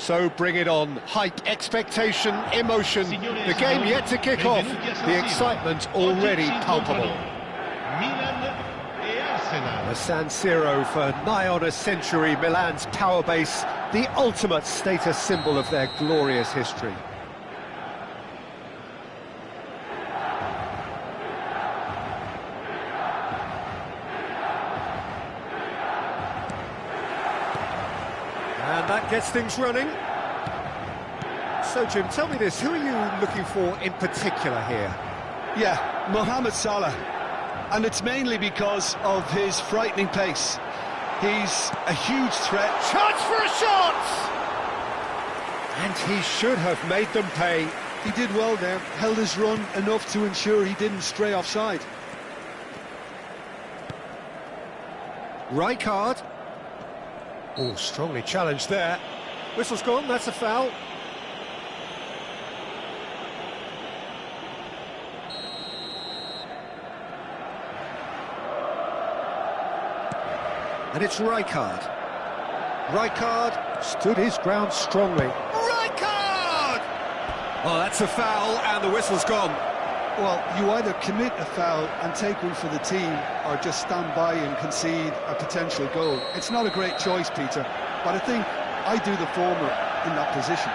So bring it on. Hype, expectation, emotion. The game yet to kick off. The excitement already palpable. The San Siro for nigh on a century, Milan's power base, the ultimate status symbol of their glorious history. And that gets things running. So, Jim, tell me this, who are you looking for in particular here? Yeah, Mohamed Salah. And it's mainly because of his frightening pace. He's a huge threat. Chance for a shot! And he should have made them pay. He did well there, held his run enough to ensure he didn't stray offside. Rijkaard. Oh, strongly challenged there. Whistle's gone, that's a foul. And it's Rijkaard. Rijkaard stood his ground strongly. Rijkaard! Oh, that's a foul, and the whistle's gone. Well, you either commit a foul and take one for the team, or just stand by and concede a potential goal. It's not a great choice, Peter, but I think I do the former in that position.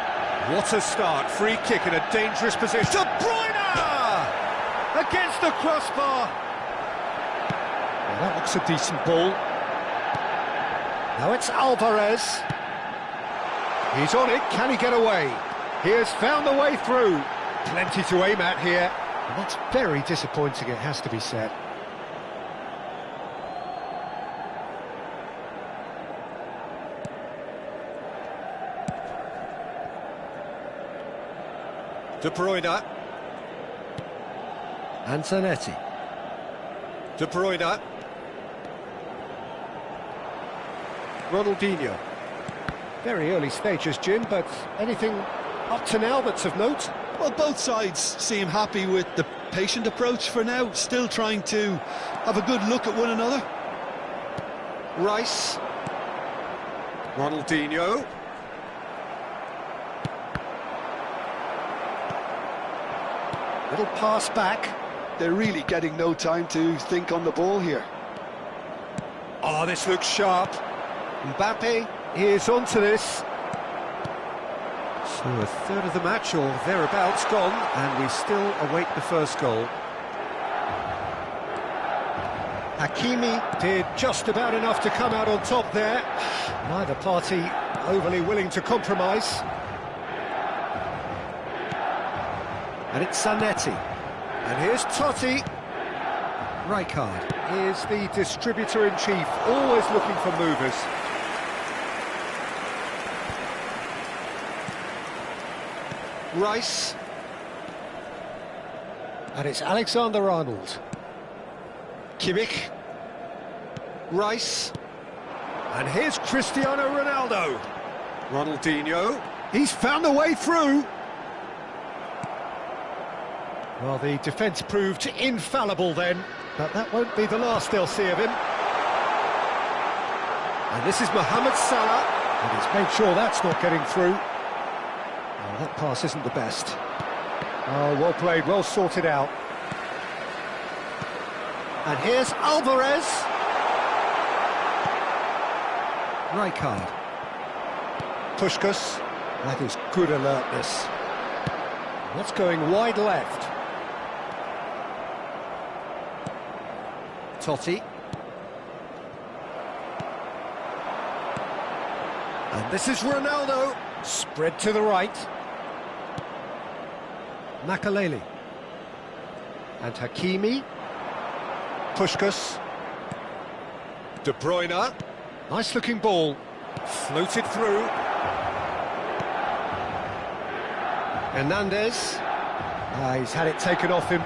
What a start. Free kick in a dangerous position. De Bruyne! Against the crossbar. Well, that looks a decent ball. Now it's Alvarez. He's on it, can he get away? He has found the way through. Plenty to aim at here. And that's very disappointing, it has to be said. De Bruyne. And Zanetti. De Bruyne. Ronaldinho. Very early stages, Jim, but anything up to now that's of note? Well, both sides seem happy with the patient approach for now, still trying to have a good look at one another. Rice. Ronaldinho. Little pass back. They're really getting no time to think on the ball here. Oh, this looks sharp. Mbappe is onto this. So a third of the match or thereabouts gone, and we still await the first goal. Hakimi did just about enough to come out on top there. Neither party overly willing to compromise. And it's Zanetti. And here's Totti. Rijkaard is the distributor-in-chief, always looking for movers. Rice. And it's Alexander-Arnold. Kimmich. Rice. And here's Cristiano Ronaldo. Ronaldinho. He's found the way through. Well, the defence proved infallible then, but that won't be the last they'll see of him. And this is Mohamed Salah, and he's made sure that's not getting through. Oh, that pass isn't the best. Oh, well played, well sorted out. And here's Alvarez. Rijkaard. Puskás. That is good alertness. That's going wide left. Totti. And this is Ronaldo. Spread to the right. Makaleli. And Hakimi. Puskás. De Bruyne. Nice looking ball. Floated through. Hernandez. He's had it taken off him.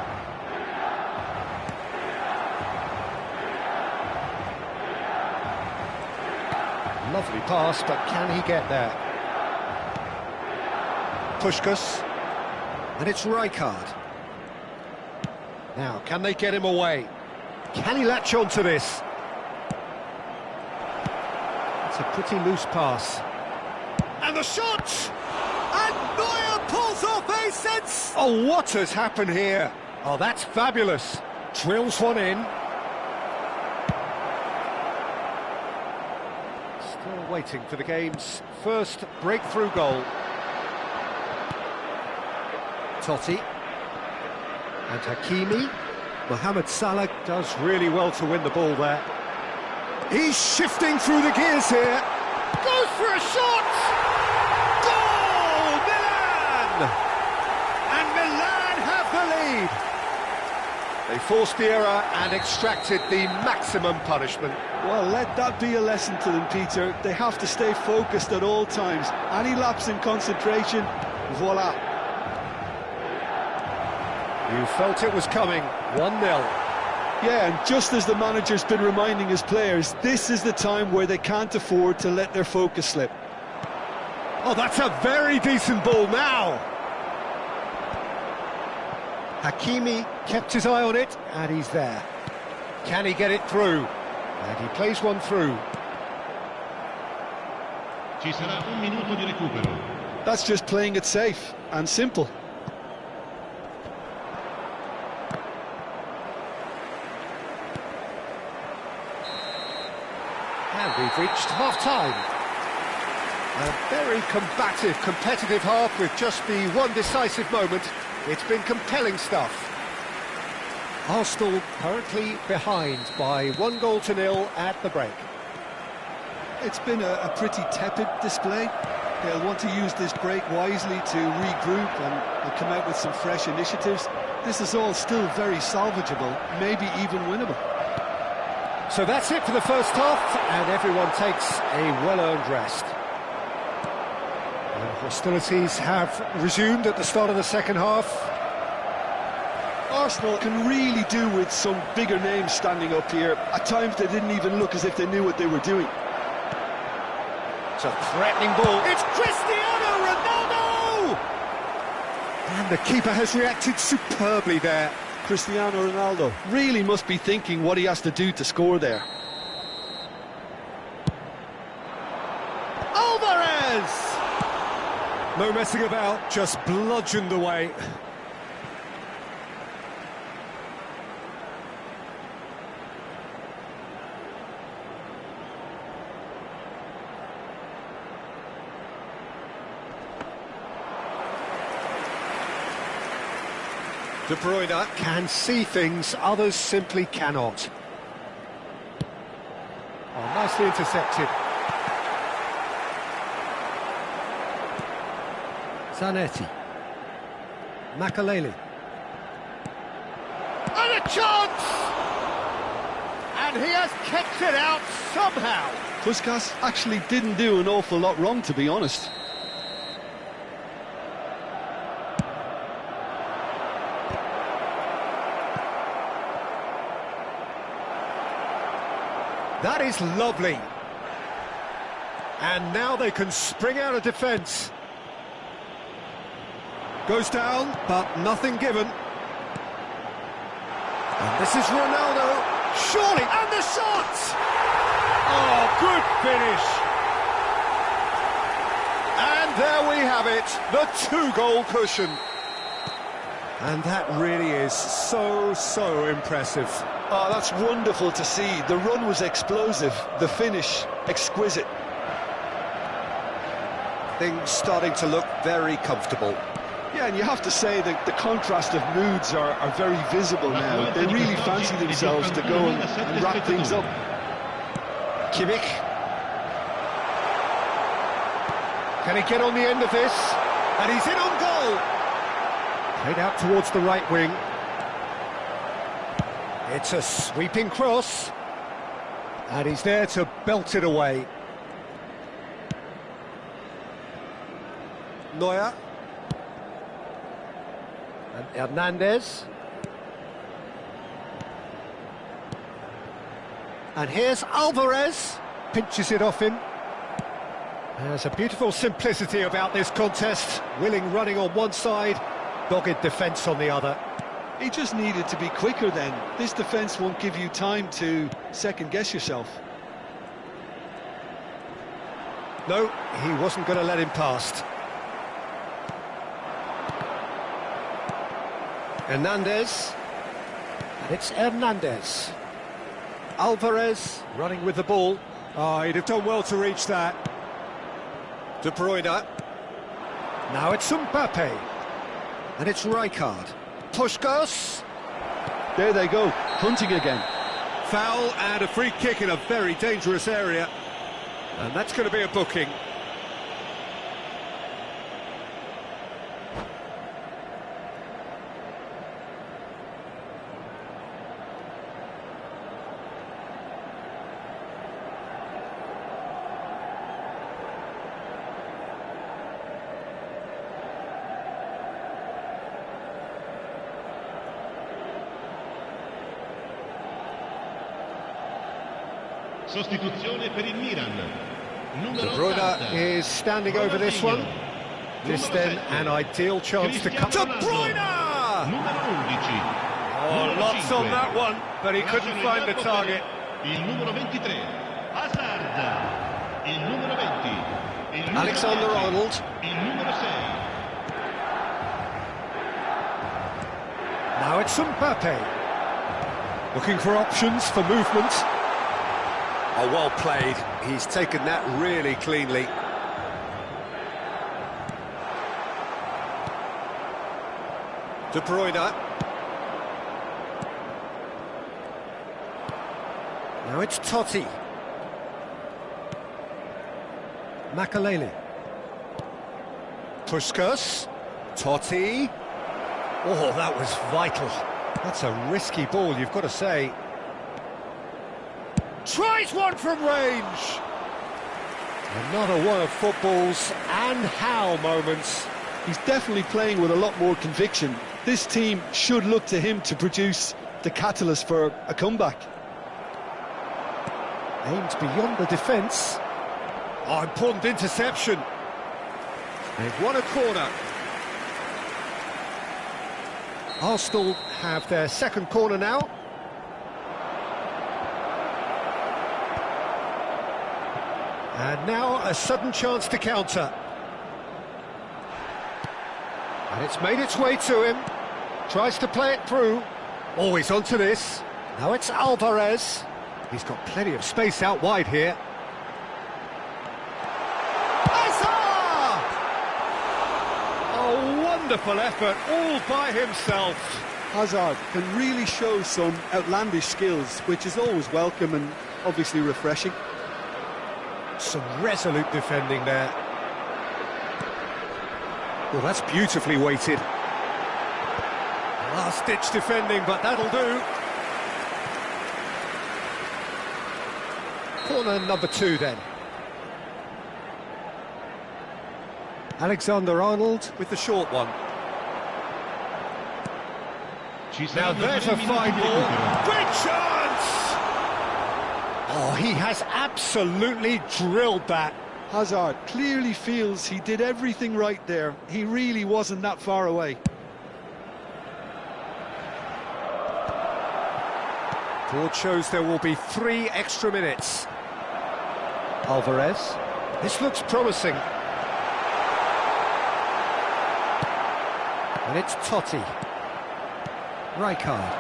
Lovely pass, but can he get there? Puskás. And it's Rijkaard. Now, can they get him away? Can he latch on to this? It's a pretty loose pass. And the shot! And Neuer pulls off a sense! Oh, what has happened here? Oh, that's fabulous. Drills one in. Still waiting for the game's first breakthrough goal. Totti. And Hakimi. Mohamed Salah does really well to win the ball there. He's shifting through the gears here. Goes for a shot! Goal! Milan! And Milan have the lead. They forced the error and extracted the maximum punishment. Well, let that be a lesson to them, Peter. They have to stay focused at all times. Any lapse in concentration, voila. You felt it was coming, 1-0. Yeah, and just as the manager's been reminding his players, this is the time where they can't afford to let their focus slip. Oh, that's a very decent ball now. Hakimi kept his eye on it, and he's there. Can he get it through? And he plays one through. Ci sarà un minuto di recupero. That's just playing it safe and simple. And we've reached half-time. A very combative, competitive half with just the one decisive moment. It's been compelling stuff. Arsenal currently behind by 1-0 at the break. It's been a pretty tepid display. They'll want to use this break wisely to regroup and come out with some fresh initiatives. This is all still very salvageable, maybe even winnable. So that's it for the first half, and everyone takes a well-earned rest. And hostilities have resumed at the start of the second half. Arsenal can really do with some bigger names standing up here. At times they didn't even look as if they knew what they were doing. It's a threatening ball. It's Cristiano Ronaldo! And the keeper has reacted superbly there. Cristiano Ronaldo really must be thinking what he has to do to score there. Alvarez! No messing about, just bludgeoned away. De Bruyne can see things others simply cannot. Oh, nicely intercepted. Zanetti. Makaleli. And a chance! And he has kept it out somehow. Puskas actually didn't do an awful lot wrong, to be honest. That is lovely. And now they can spring out of defence. Goes down, but nothing given. And this is Ronaldo. Surely, and the shot! Oh, good finish. And there we have it, the 2-goal cushion. And that really is so impressive. Oh, that's wonderful to see. The run was explosive, the finish exquisite. Things starting to look very comfortable. Yeah, and you have to say that the contrast of moods are very visible now. They really fancy themselves to go and wrap things up. Kimmich. Can he get on the end of this? And he's in on goal. Played out towards the right wing. It's a sweeping cross. And he's there to belt it away. Neuer. And Hernandez. And here's Alvarez. Pinches it off him. There's a beautiful simplicity about this contest. Willing running on one side, dogged defence on the other. He just needed to be quicker then. This defence won't give you time to second-guess yourself. No, he wasn't going to let him past. Hernandez. And it's Hernandez. Alvarez running with the ball. Oh, he'd have done well to reach that. De Bruyne. Now it's Mbappe. And it's Rijkaard. Puskas. There they go, hunting again. Foul and a free kick in a very dangerous area. And that's going to be a booking. Sostituzione per il Milan. De Numero Bruyne 80. is standing over this one. This then an ideal chance to cut. De Bruyne! Numero 11. Oh, lots on that one, but he couldn't find the target. Il numero 23. Hazard. Il numero 20. Il numero Alexander-Arnold. 10. Il numero 6. Now it's Mbappe. Looking for options for movement. Oh, well played. He's taken that really cleanly. De Bruyne. Now it's Totti. Makalele. Puskas. Totti. Oh, that was vital. That's a risky ball, you've got to say. Tries one from range. Another one of football's and how moments. He's definitely playing with a lot more conviction. This team should look to him to produce the catalyst for a comeback. Aimed beyond the defence. Oh, important interception. They've won a corner. Arsenal have their second corner now. And now a sudden chance to counter. And it's made its way to him. Tries to play it through. Oh, he's onto this. Now it's Alvarez. He's got plenty of space out wide here. Hazard! A wonderful effort all by himself. Hazard can really show some outlandish skills, which is always welcome and obviously refreshing. Some resolute defending there. Well, that's beautifully weighted. Last-ditch defending, but that'll do. Corner number 2, then. Alexander-Arnold with the short one. Now there's a fine ball. Great chance! Oh, he has absolutely drilled that. Hazard clearly feels he did everything right there. He really wasn't that far away. Board shows there will be 3 extra minutes. Alvarez. This looks promising. And it's Totti. Rijkaard.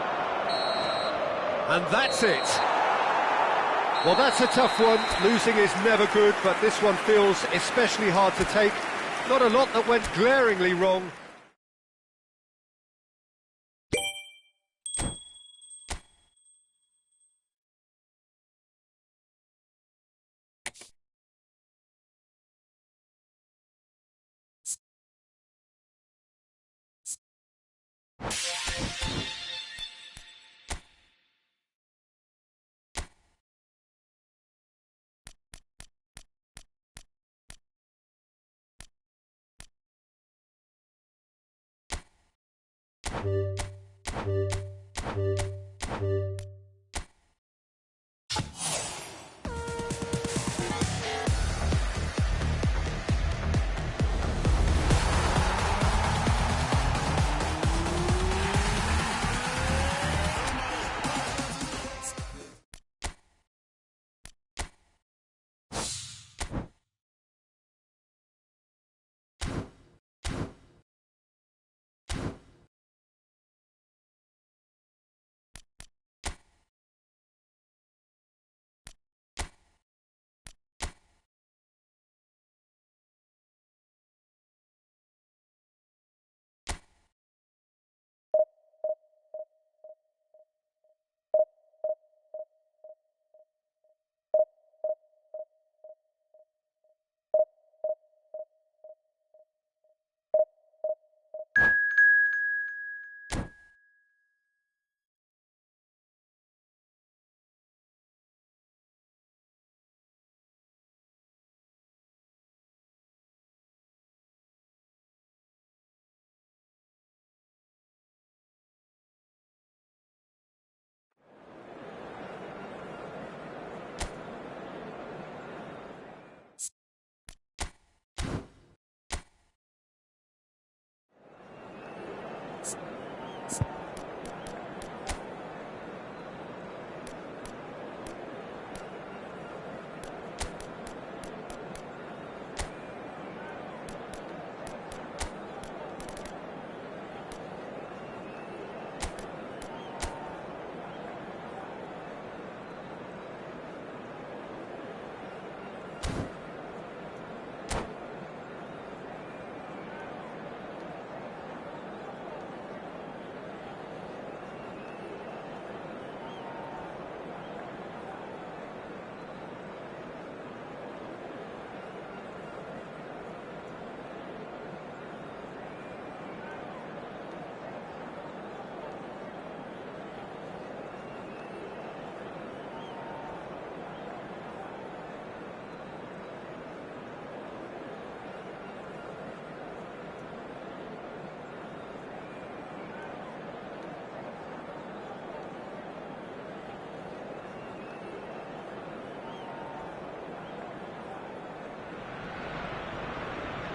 And that's it. Well, that's a tough one. Losing is never good, but this one feels especially hard to take. Not a lot that went glaringly wrong.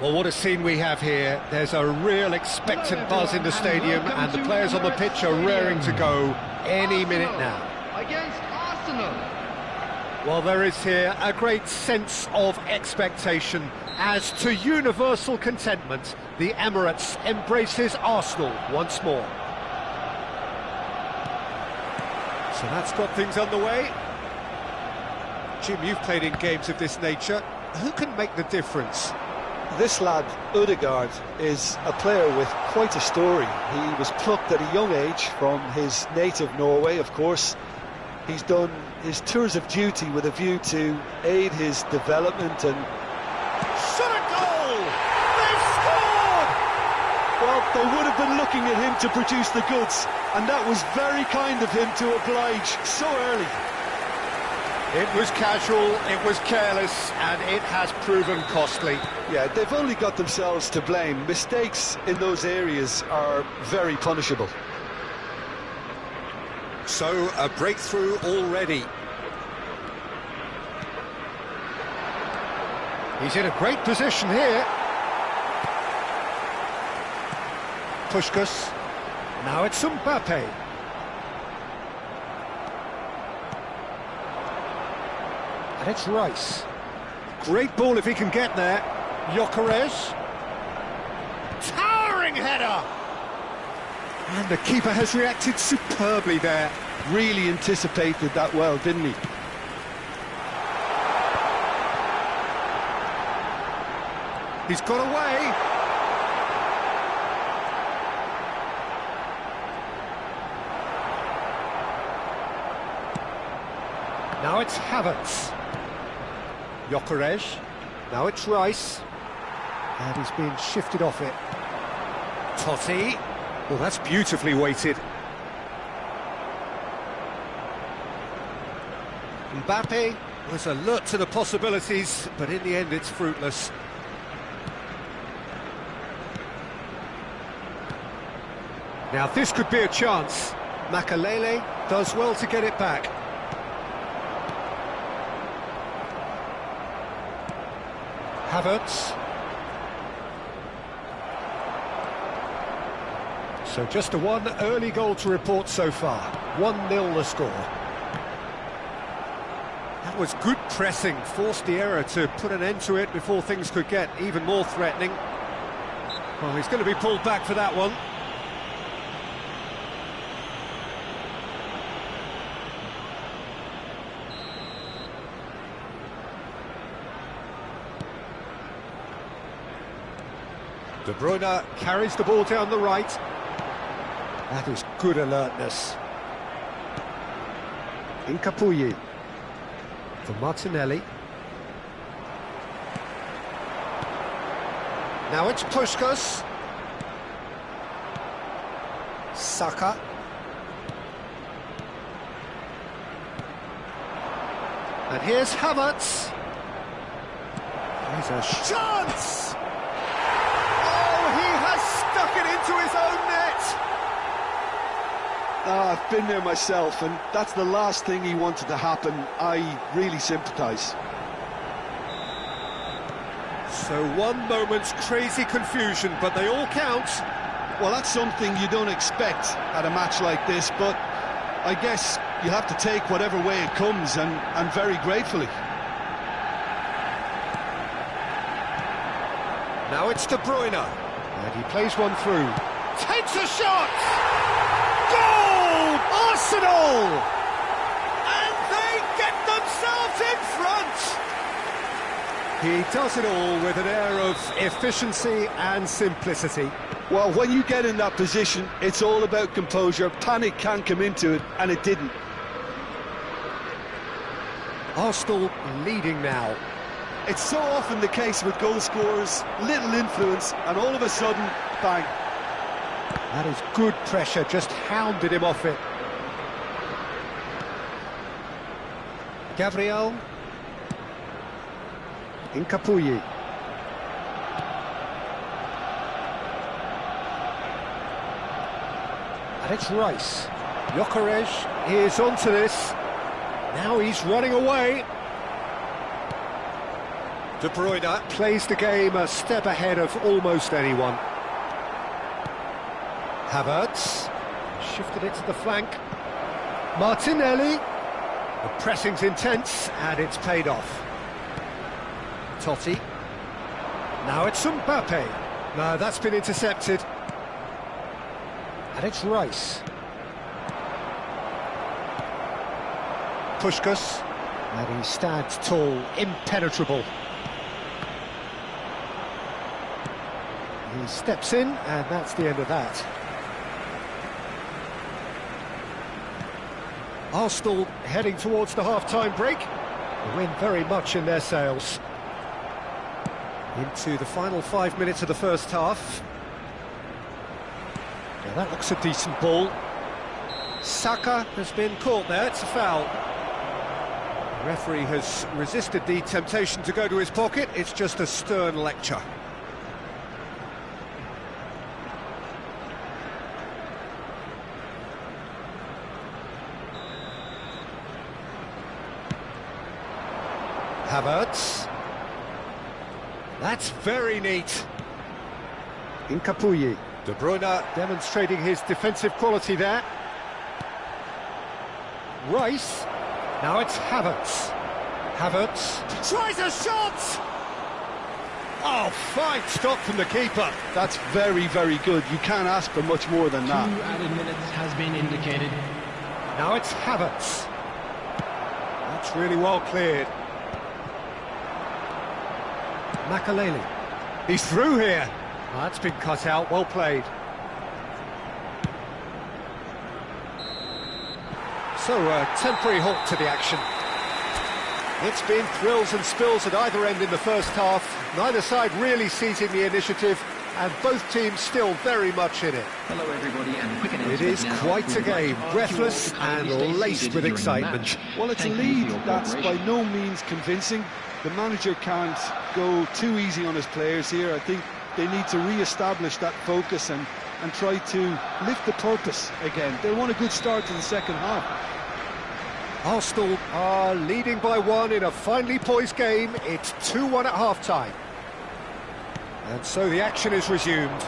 Well, what a scene we have here. There's a real expectant buzz in the stadium, and the players on the pitch are raring to go any minute now. Against Arsenal. Well, there is here a great sense of expectation. As to universal contentment, the Emirates embraces Arsenal once more. So that's got things underway. Jim, you've played in games of this nature. Who can make the difference? This lad, Ødegaard, is a player with quite a story. He was plucked at a young age from his native Norway, of course. He's done his tours of duty with a view to aid his development and... Shot a goal! They've scored! Well, they would have been looking at him to produce the goods, and that was very kind of him to oblige so early. It was casual, it was careless, and it has proven costly. Yeah, they've only got themselves to blame. Mistakes in those areas are very punishable. So, a breakthrough already. He's in a great position here. Puskás. Now it's Mbappe. And it's Rice. Great ball if he can get there. Gyökeres. Towering header! And the keeper has reacted superbly there. Really anticipated that well, didn't he? He's got away. Now it's Havertz. Gyökeres. Now it's Rice. And he's being shifted off it. Totti. Well, that's beautifully weighted. Mbappe was alert to the possibilities, but in the end it's fruitless. Now this could be a chance. Makalele does well to get it back. Havertz. So just a one early goal to report so far. 1-0 the score. That was good pressing, forced the error to put an end to it before things could get even more threatening. Well, he's going to be pulled back for that one. De Bruyne carries the ball down the right. That is good alertness. Incapuyi for Martinelli. Now it's Puskás. Saka. And here's Havertz. There's a chance! Stuck it into his own net! I've been there myself, and that's the last thing he wanted to happen. I really sympathise. So one moment's crazy confusion, but they all count. Well, that's something you don't expect at a match like this, but I guess you have to take whatever way it comes, and very gratefully. Now it's De Bruyne. And he plays one through. Takes a shot! Goal! Arsenal! And they get themselves in front! He does it all with an air of efficiency and simplicity. Well, when you get in that position, it's all about composure. Panic can come into it, and it didn't. Arsenal leading now. It's so often the case with goal scorers, little influence, and all of a sudden, bang. That is good pressure, just hounded him off it. Gabriel. Incapuyi. And it's Rice. Gyökeres is onto this. Now he's running away. De Bruyne plays the game a step ahead of almost anyone. Havertz shifted it to the flank. Martinelli. The pressing's intense and it's paid off. Totti. Now it's Mbappe. No, that's been intercepted. And it's Rice. Puskás. And he stands tall, impenetrable. He steps in, and that's the end of that. Arsenal heading towards the half-time break. The wind very much in their sails. Into the final 5 minutes of the first half. Yeah, that looks a decent ball. Saka has been caught there, it's a foul. The referee has resisted the temptation to go to his pocket, it's just a stern lecture. Havertz. That's very neat. Incapuyi. De Bruyne demonstrating his defensive quality there. Rice. Now it's Havertz. Havertz tries a shot! Oh, fine stop from the keeper. That's very, very good. You can't ask for much more than that. 2 added minutes has been indicated. Now it's Havertz. That's really well cleared. Makaleli. He's through here. Oh, that's been cut out, well played. So, a temporary halt to the action. It's been thrills and spills at either end in the first half. Neither side really seizing the initiative, and both teams still very much in it. Hello everybody, and quick It is quite a game, breathless and laced with excitement. Well, it's a lead that's by no means convincing. The manager can't go too easy on his players here. I think they need to re-establish that focus and try to lift the purpose again. They want a good start to the second half. Arsenal are leading by 1 in a finely poised game. It's 2-1 at half-time. And so the action is resumed.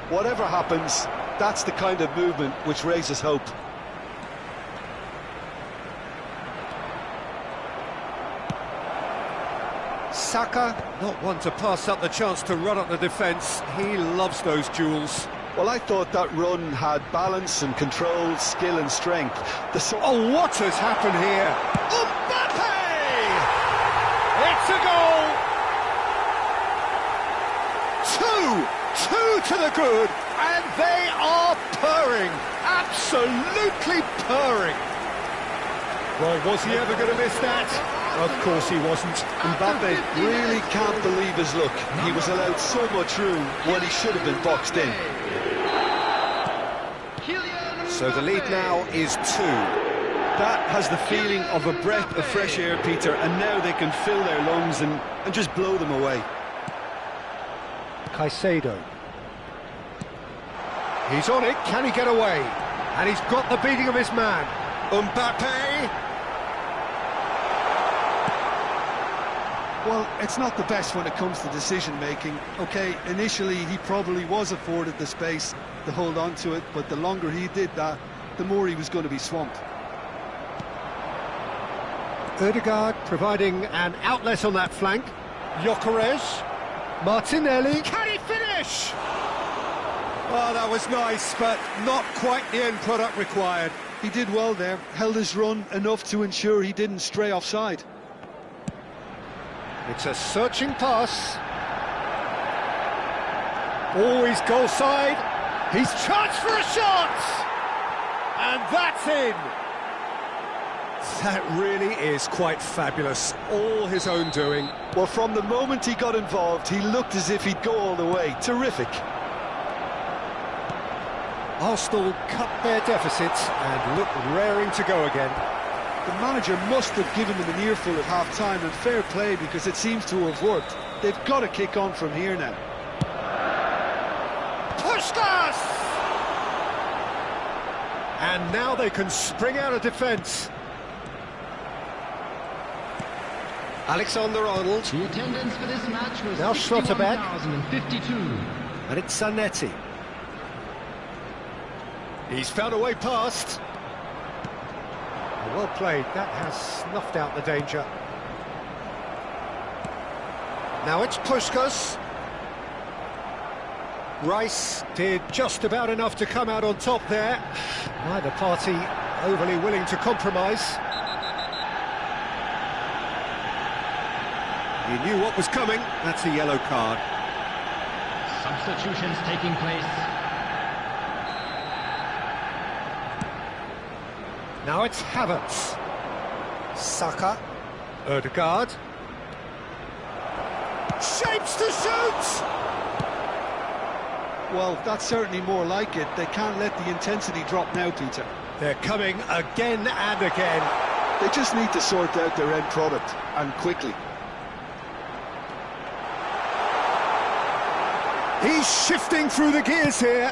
Whatever happens, that's the kind of movement which raises hope. Saka, not one to pass up the chance to run up the defence. He loves those duels. Well, I thought that run had balance and control, skill and strength. Oh, what has happened here? Mbappe! It's a goal! 2 to the good, and they are purring, absolutely purring. Well, was he ever going to miss that? Of course he wasn't. Mbappe really can't believe his luck. He was allowed so much room when he should have been boxed in. So the lead now is 2. That has the feeling of a breath of fresh air, Peter, and now they can fill their lungs and just blow them away. Caicedo. He's on it, can he get away? And he's got the beating of his man. Mbappe! Well, it's not the best when it comes to decision-making. OK, initially he probably was afforded the space to hold on to it, but the longer he did that, the more he was going to be swamped. Ødegaard providing an outlet on that flank. Gyökeres. Martinelli. Can he finish? Oh, that was nice, but not quite the end product required. He did well there, held his run enough to ensure he didn't stray offside. It's a searching pass. Always goal side. He's charged for a shot! And that's in! That really is quite fabulous. All his own doing. Well, from the moment he got involved, he looked as if he'd go all the way. Terrific. Arsenal cut their deficit and look raring to go again. The manager must have given them an earful at half-time, and fair play because it seems to have worked. They've got to kick on from here now. Puskás! And now they can spring out of defence. Alexander-Arnold. The attendance for this match was Now Schlotterbeck. 61,052. And it's Zanetti. He's found a way past. Well played, that has snuffed out the danger. Now it's Puskás. Rice did just about enough to come out on top there. Neither party overly willing to compromise. He knew what was coming. That's a yellow card. Substitutions taking place. Now it's Havertz. Saka. Ødegaard. Shapes to shoot! Well, that's certainly more like it. They can't let the intensity drop now, Peter. They're coming again and again. They just need to sort out their end product, and quickly. He's shifting through the gears here.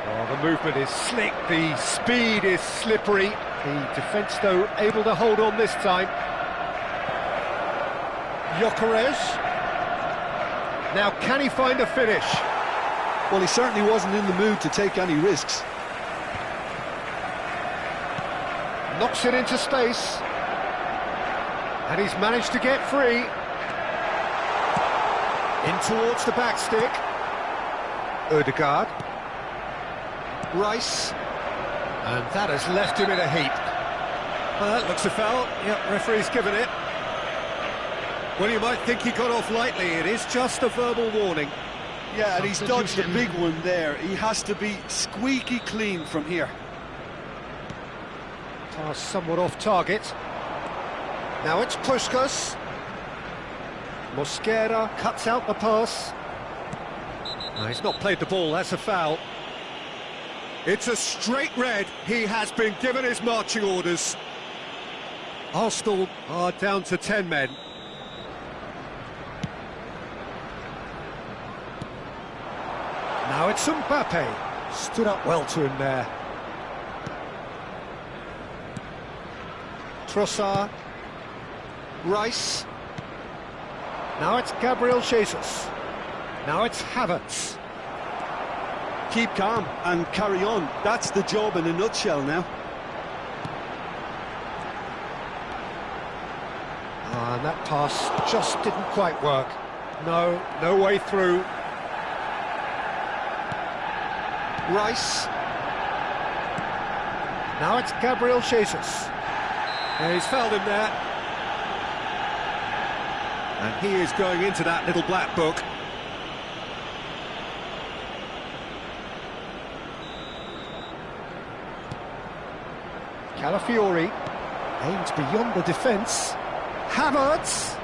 Oh, the movement is slick, the speed is slippery. The defence, though, able to hold on this time. Gyökeres. Now, can he find a finish? Well, he certainly wasn't in the mood to take any risks. Knocks it into space. And he's managed to get free. In towards the back stick. Ødegaard. Rice. And that has left him in a heap. Well, that looks a foul. Yep, referee's given it. Well, you might think he got off lightly. It is just a verbal warning. Yeah, and he's dodged a big one there. He has to be squeaky clean from here. Pass somewhat off target. Now it's Puskás. Mosquera cuts out the pass. No, he's not played the ball, that's a foul. It's a straight red. He has been given his marching orders. Arsenal are down to 10 men. Now it's Mbappe. Stood up well to him there. Trossard. Rice. Now it's Gabriel Jesus. Now it's Havertz. Keep calm and carry on. That's the job in a nutshell now. And that pass just didn't quite work. No way through. Rice. Now it's Gabriel Jesus. And he's fouled him there. And he is going into that little black book. Calafiori aims beyond the defence. Havertz.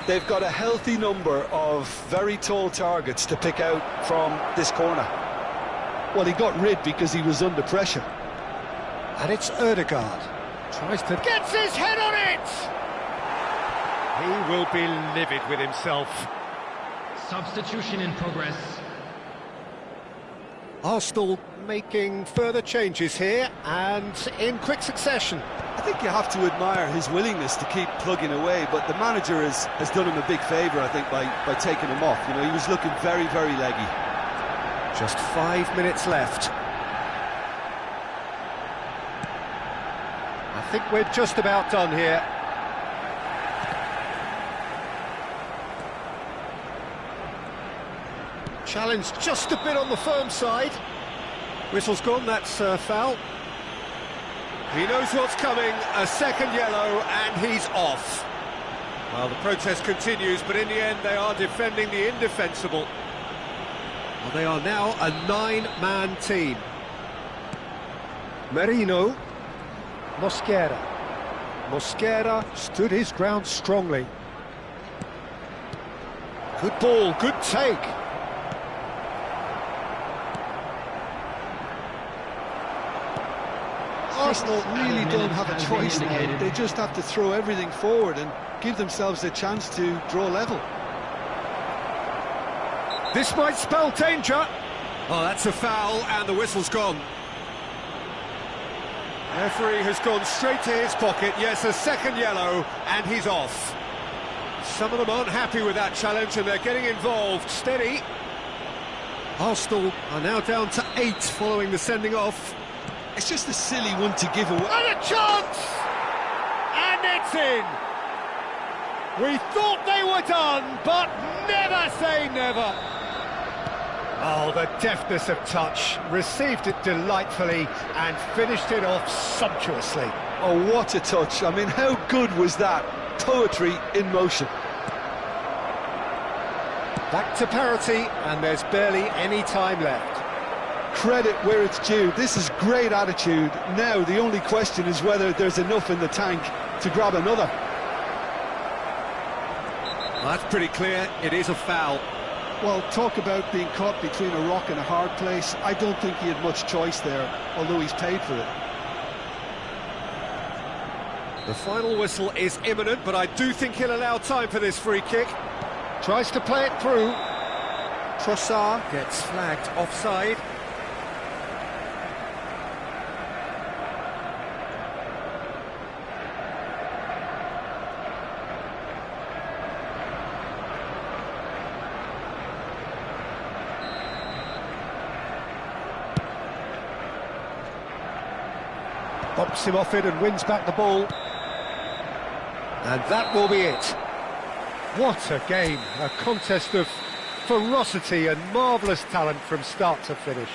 They've got a healthy number of very tall targets to pick out from this corner. Well, he got rid because he was under pressure. And it's Ødegaard. Tries to... Gets his head on it! He will be livid with himself. Substitution in progress. Arsenal making further changes here, and in quick succession. I think you have to admire his willingness to keep plugging away, but the manager has done him a big favour, I think, by taking him off. You know, he was looking very, very leggy. Just 5 minutes left. I think we're just about done here. Challenge just a bit on the firm side. Whistle's gone, that's a foul. He knows what's coming, a second yellow, and he's off. Well, the protest continues, but in the end they are defending the indefensible. Well, they are now a 9-man team. Merino. Mosquera. Mosquera stood his ground strongly. Good ball, good take. Arsenal really don't have a choice now. They just have to throw everything forward and give themselves a chance to draw level. This might spell danger. Oh, that's a foul, and the whistle's gone. Referee has gone straight to his pocket. Yes, a second yellow, and he's off. Some of them aren't happy with that challenge, and they're getting involved. Steady. Arsenal are now down to 8 following the sending off. It's just a silly one to give away. And a chance! And it's in! We thought they were done, but never say never! Oh, the deftness of touch. Received it delightfully and finished it off sumptuously. Oh, what a touch. I mean, how good was that? Poetry in motion. Back to parity, and there's barely any time left. Credit where it's due. This is great attitude. Now, the only question is whether there's enough in the tank to grab another. Well, that's pretty clear. It is a foul. Well, talk about being caught between a rock and a hard place. I don't think he had much choice there, although he's paid for it. The final whistle is imminent, but I do think he'll allow time for this free kick. Tries to play it through. Trossard gets flagged offside. Bumps him off it and wins back the ball. And that will be it. What a game, a contest of ferocity and marvellous talent from start to finish.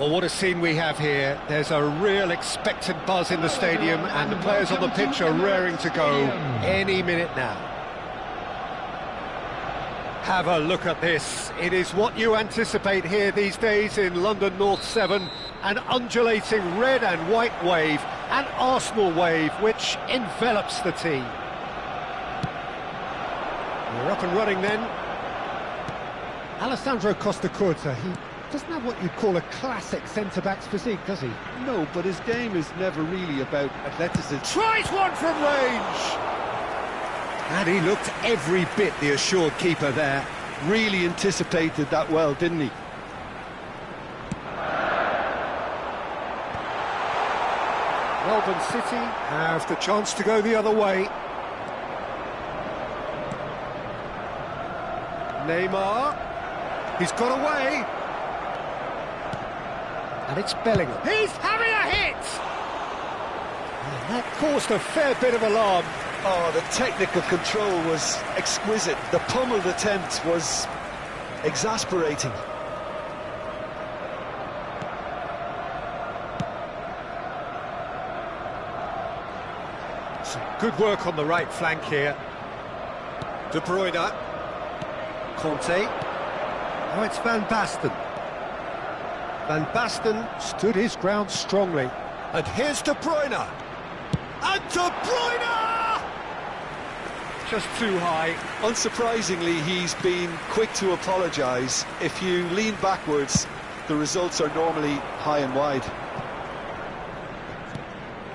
Well, what a scene we have here. There's a real expectant buzz in the stadium, and the players on the pitch are raring to go any minute now. Have a look at this. It is what you anticipate here these days in London North 7, an undulating red and white wave, an Arsenal wave which envelops the team. We're up and running then. Alessandro Costa Curta, he doesn't have what you'd call a classic centre-back's physique, does he? No, but his game is never really about athleticism. Tries one from range! And he looked every bit the assured keeper there. Really anticipated that well, didn't he? Melbourne City have the chance to go the other way. Neymar, he's got away. And it's Bellingham. He's having a hit! And that caused a fair bit of alarm. Oh, the technical control was exquisite. The pummeled attempt was exasperating. Some good work on the right flank here. De Bruyne. Conte. Now it's Van Basten. Van Basten stood his ground strongly. And here's De Bruyne. And De Bruyne! Just too high. Unsurprisingly, he's been quick to apologise. If you lean backwards, the results are normally high and wide.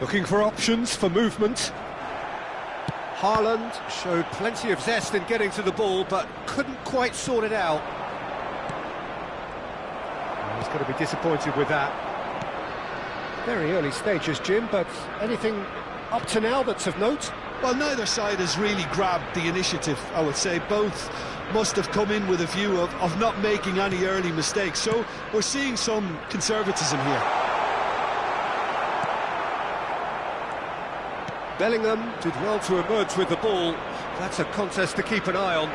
Looking for options for movement. Haaland showed plenty of zest in getting to the ball, but couldn't quite sort it out. He's going to be disappointed with that. Very early stages, Jim, but anything up to now that's of note? Well, neither side has really grabbed the initiative, I would say. Both must have come in with a view of not making any early mistakes. So we're seeing some conservatism here. Bellingham did well to emerge with the ball. That's a contest to keep an eye on.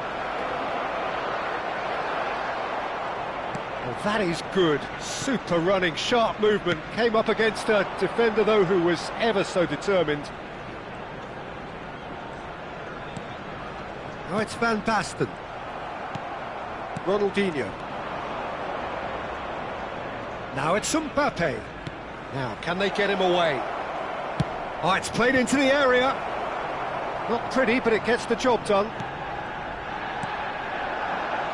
Well, that is good. Super running, sharp movement. Came up against a defender, though, who was ever so determined. Now it's Van Basten. Ronaldinho. Now it's Mbappe. Now, can they get him away? Oh, it's played into the area. Not pretty, but it gets the job done.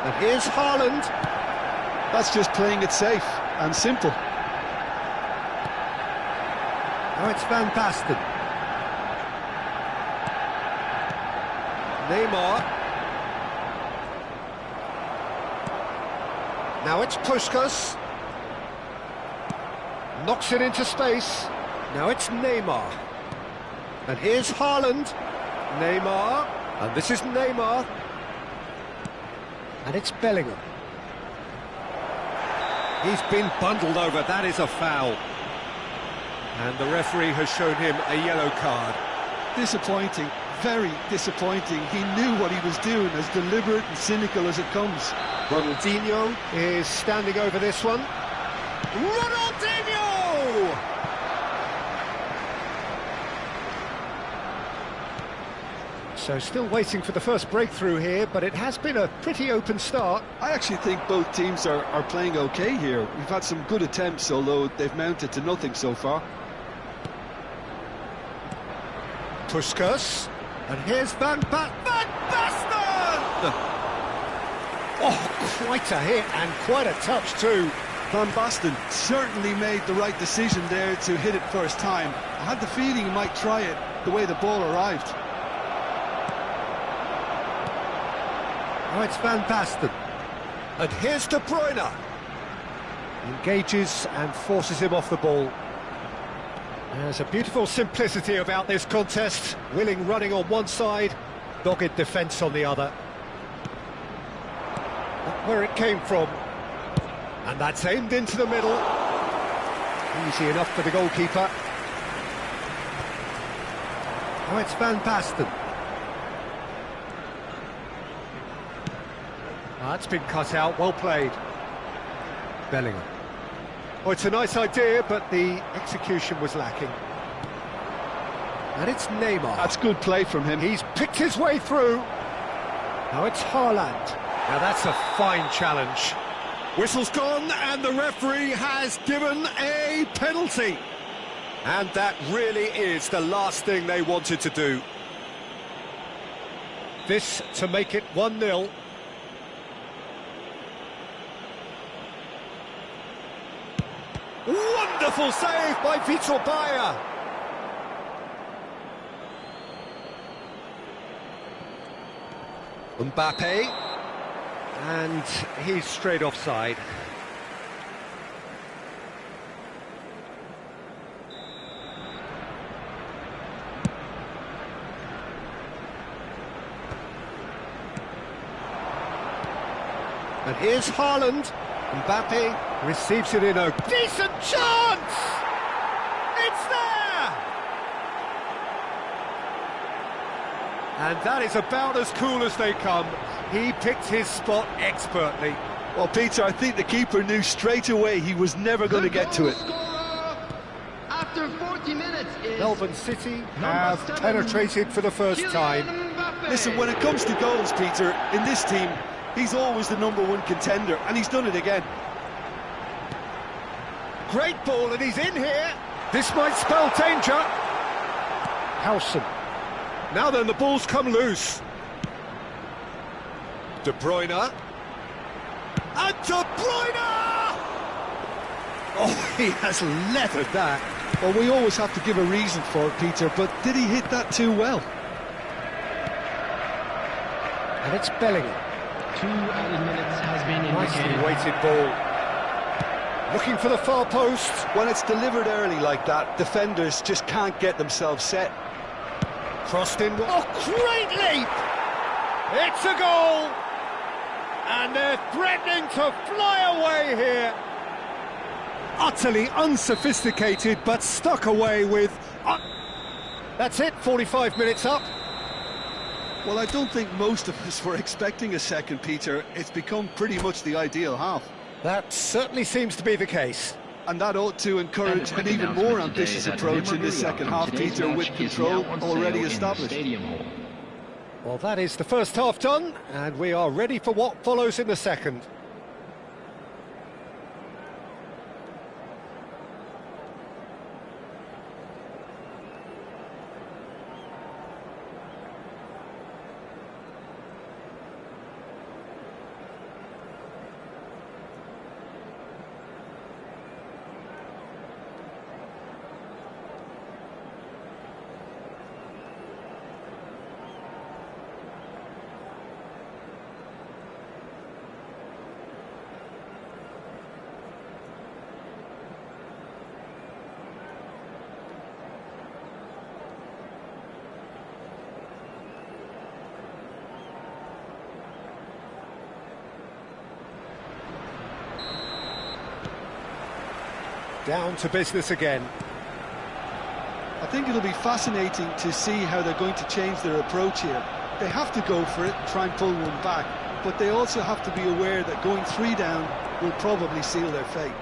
And here's Haaland. That's just playing it safe and simple. Now it's Van Basten. Neymar. Now it's Puskas. Knocks it into space. Now it's Neymar. And here's Haaland. Neymar. And this is Neymar. And it's Bellingham. He's been bundled over. That is a foul. And the referee has shown him a yellow card. Disappointing. Very disappointing. He knew what he was doing, as deliberate and cynical as it comes. Ronaldinho is standing over this one. Ronaldinho! So still waiting for the first breakthrough here, but it has been a pretty open start. I actually think both teams are playing okay here. We've had some good attempts, although they've mounted to nothing so far. Puskas. And here's Van Basten! Oh, quite a hit and quite a touch too. Van Basten certainly made the right decision there to hit it first time. I had the feeling he might try it the way the ball arrived. Now it's Van Basten. And here's De Bruyne. Engages and forces him off the ball. There's a beautiful simplicity about this contest. Willing running on one side, dogged defence on the other. Not where it came from. And that's aimed into the middle. Easy enough for the goalkeeper. Now it's Van Basten. That's been cut out, well played. Bellingham. Oh, it's a nice idea, but the execution was lacking. And it's Neymar. That's good play from him. He's picked his way through. Now it's Haaland. Now that's a fine challenge. Whistle's gone, and the referee has given a penalty. And that really is the last thing they wanted to do. This to make it 1-0. Wonderful save by Vitor Bayer. Mbappe. And he's straight offside. And here's Haaland. Mbappe receives it in a decent chance! It's there! And that is about as cool as they come. He picked his spot expertly. Well, Peter, I think the keeper knew straight away he was never going to get to it. After 40 minutes is Melbourne City have penetrated for the first time. Listen, when it comes to goals, Peter, in this team, he's always the #1 contender, and he's done it again. Great ball, and he's in here. This might spell danger. Howson. Now then, the ball's come loose. De Bruyne. And De Bruyne! Oh, he has leathered that. Well, we always have to give a reason for it, Peter, but did he hit that too well? And it's Bellingham. 2 added minutes has been Nicely indicated. weighted ball. Looking for the far post. When it's delivered early like that, defenders just can't get themselves set. Crossed in. Oh, great leap! It's a goal! And they're threatening to fly away here. Utterly unsophisticated, but stuck away with... That's it, 45 minutes up. Well, I don't think most of us were expecting a second, Peter. It's become pretty much the ideal half. That certainly seems to be the case. And that ought to encourage an even more ambitious approach in the second half, Peter, with control already established. Well, that is the first half done, and we are ready for what follows in the second. Down to business again. I think it'll be fascinating to see how they're going to change their approach here. They have to go for it, try and pull one back, but they also have to be aware that going 3 down will probably seal their fate.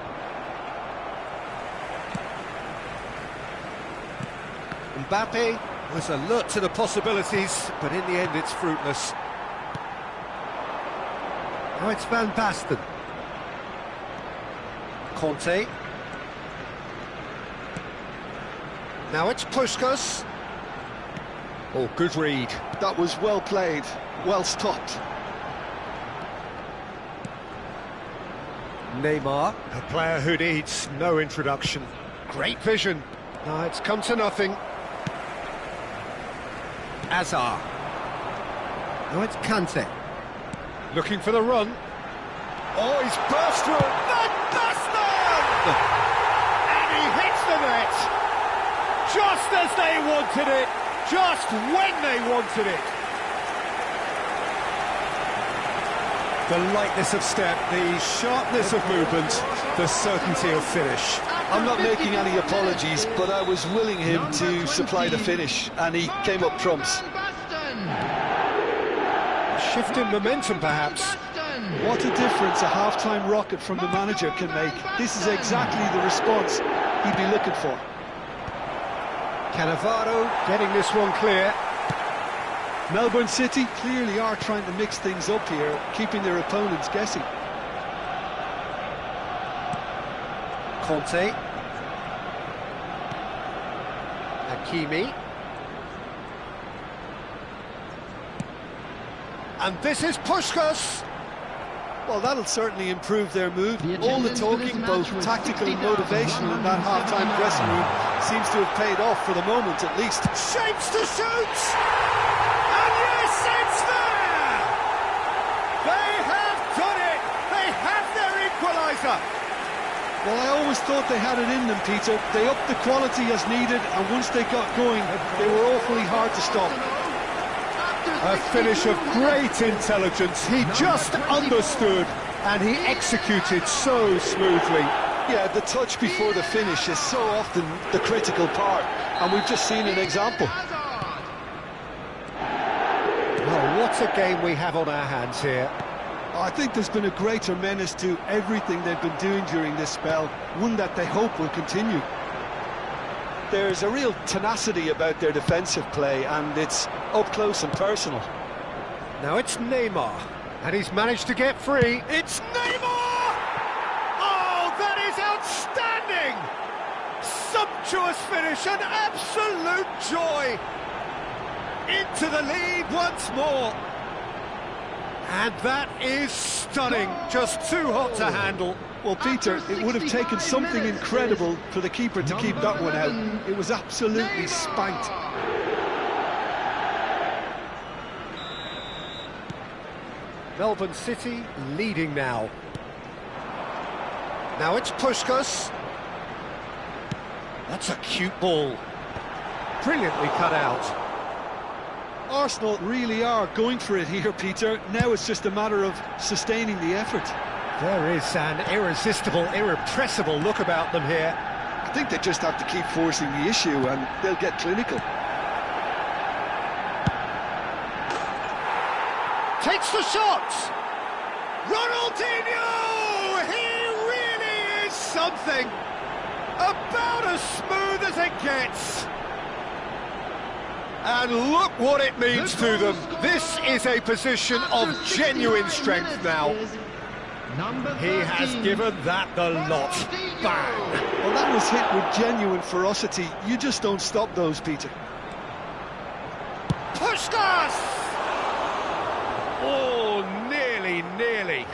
Mbappe was alert to the possibilities, but in the end it's fruitless. Now it's Van Basten. Conte. Now it's Puskas. Oh, good read. That was well played, well stopped. Neymar, a player who needs no introduction. Great vision. No, it's come to nothing. Azar. Now it's Kante. Looking for the run. Oh, he's burst through. Van Basten! And he hits the net. Just as they wanted it. Just when they wanted it. The lightness of step, the sharpness of movement, the certainty of finish. I'm not making any apologies, but I was willing him to supply the finish, and he came up trumps. Shift in momentum, perhaps. What a difference a half-time rocket from the manager can make. This is exactly the response he'd be looking for. Cannavaro getting this one clear. Melbourne City clearly are trying to mix things up here, keeping their opponents guessing. Conte. Hakimi. And this is Puskás. Well, that'll certainly improve their mood. The All the attendance for this talking, match both was tactical and motivational, in that half-time dressing room seems to have paid off for the moment, at least. Shapes to shoot! And yes, it's there! They have done it! They have their equaliser! Well, I always thought they had it in them, Peter. They upped the quality as needed, and once they got going, they were awfully hard to stop. A finish of great intelligence. He just understood and he executed so smoothly. Yeah, the touch before the finish is so often the critical part, and we've just seen an example. Well, what a game we have on our hands here. I think there's been a greater menace to everything they've been doing during this spell, one that they hope will continue. There's a real tenacity about their defensive play, and it's up close and personal. Now it's Neymar, and he's managed to get free. It's Neymar! Oh, that is outstanding! Sumptuous finish, an absolute joy! Into the lead once more. And that is stunning, just too hot to handle. Well, Peter, it would have taken something incredible for the keeper to keep that one out. It was absolutely spanked. Melbourne City leading now. Now it's Puskás. That's a cute ball. Brilliantly cut out. Arsenal really are going for it here, Peter. Now it's just a matter of sustaining the effort. There is an irresistible, irrepressible look about them here. I think they just have to keep forcing the issue and they'll get clinical. Takes the shot! Ronaldinho! He really is something! About as smooth as it gets! And look what it means to them. This is a position of genuine strength now. He has given that the lot. Bang! Well, that was hit with genuine ferocity. You just don't stop those, Peter. Puskás! Oh, nearly.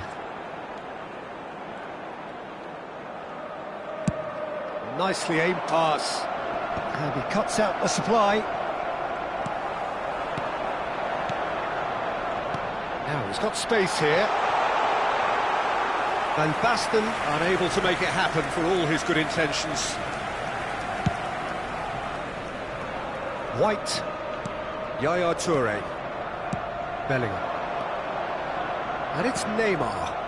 Nicely aimed pass. And he cuts out the supply. Now he's got space here. Van Basten unable to make it happen for all his good intentions. White. Yaya Toure. Bellingham. And it's Neymar.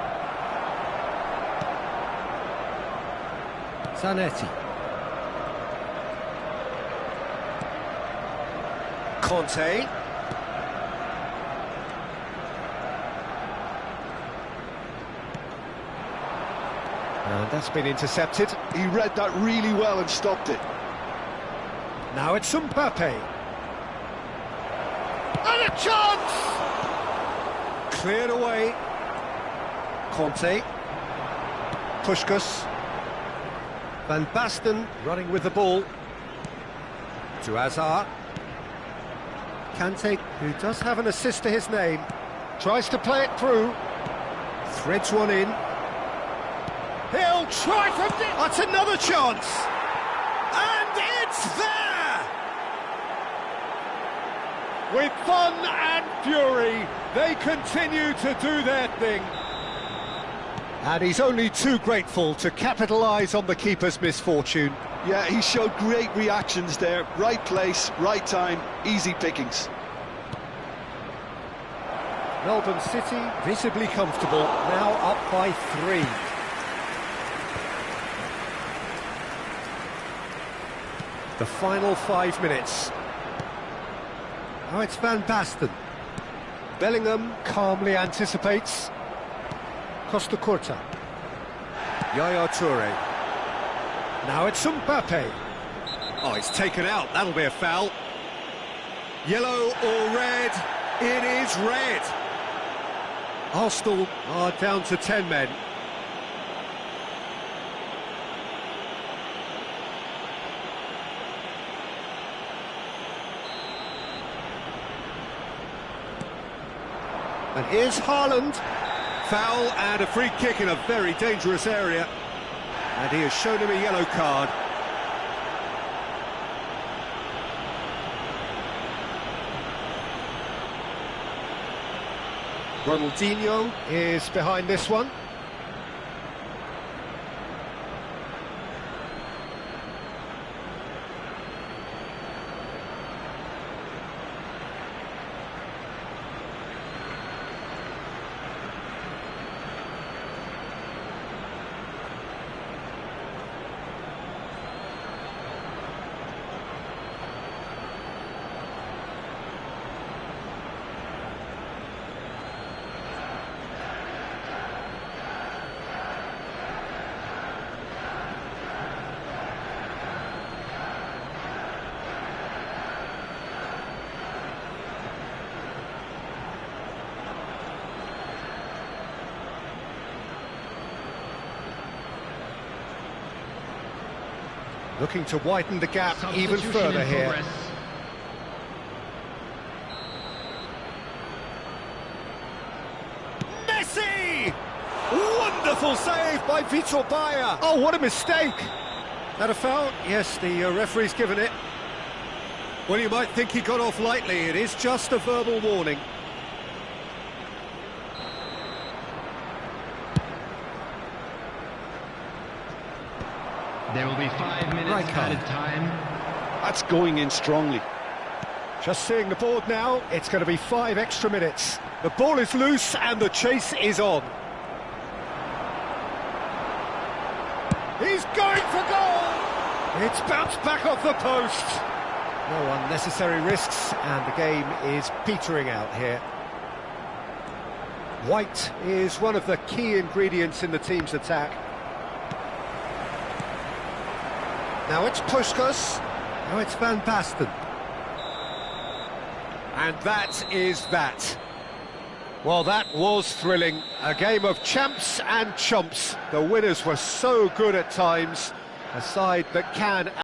Zanetti. Conte. And that's been intercepted. He read that really well and stopped it. Now it's Mbappe. And a chance! Cleared away. Conte. Puskás. Van Basten running with the ball. To Hazard. Kante, who does have an assist to his name, tries to play it through. Threads one in. He'll try from the... That's another chance! And it's there! With fun and fury, they continue to do their thing. And he's only too grateful to capitalise on the keeper's misfortune. Yeah, he showed great reactions there. Right place, right time, easy pickings. Melbourne City visibly comfortable, now up by 3. The final 5 minutes. Now it's Van Basten. Bellingham calmly anticipates. Costa Curta. Yaya Toure. Now it's Mbappe. Oh, it's taken out. That'll be a foul. Yellow or red? It is red. Arsenal are down to 10 men. And here's Haaland. Foul and a free kick in a very dangerous area. And he has shown him a yellow card. Ronaldinho is behind this one. Looking to widen the gap even further here. Progress. Messi! Wonderful save by Vitor Bayer. Oh, what a mistake! That a foul? Yes, the referee's given it. Well, you might think he got off lightly. It is just a verbal warning. There will be 5 minutes Right card. added time. That's going in strongly. Just seeing the board now, it's going to be 5 extra minutes. The ball is loose and the chase is on. He's going for goal! It's bounced back off the post. No unnecessary risks, and the game is petering out here. White is one of the key ingredients in the team's attack. Now it's Puskas. Now it's Van Basten. And that is that. Well, that was thrilling. A game of champs and chumps. The winners were so good at times. A side that can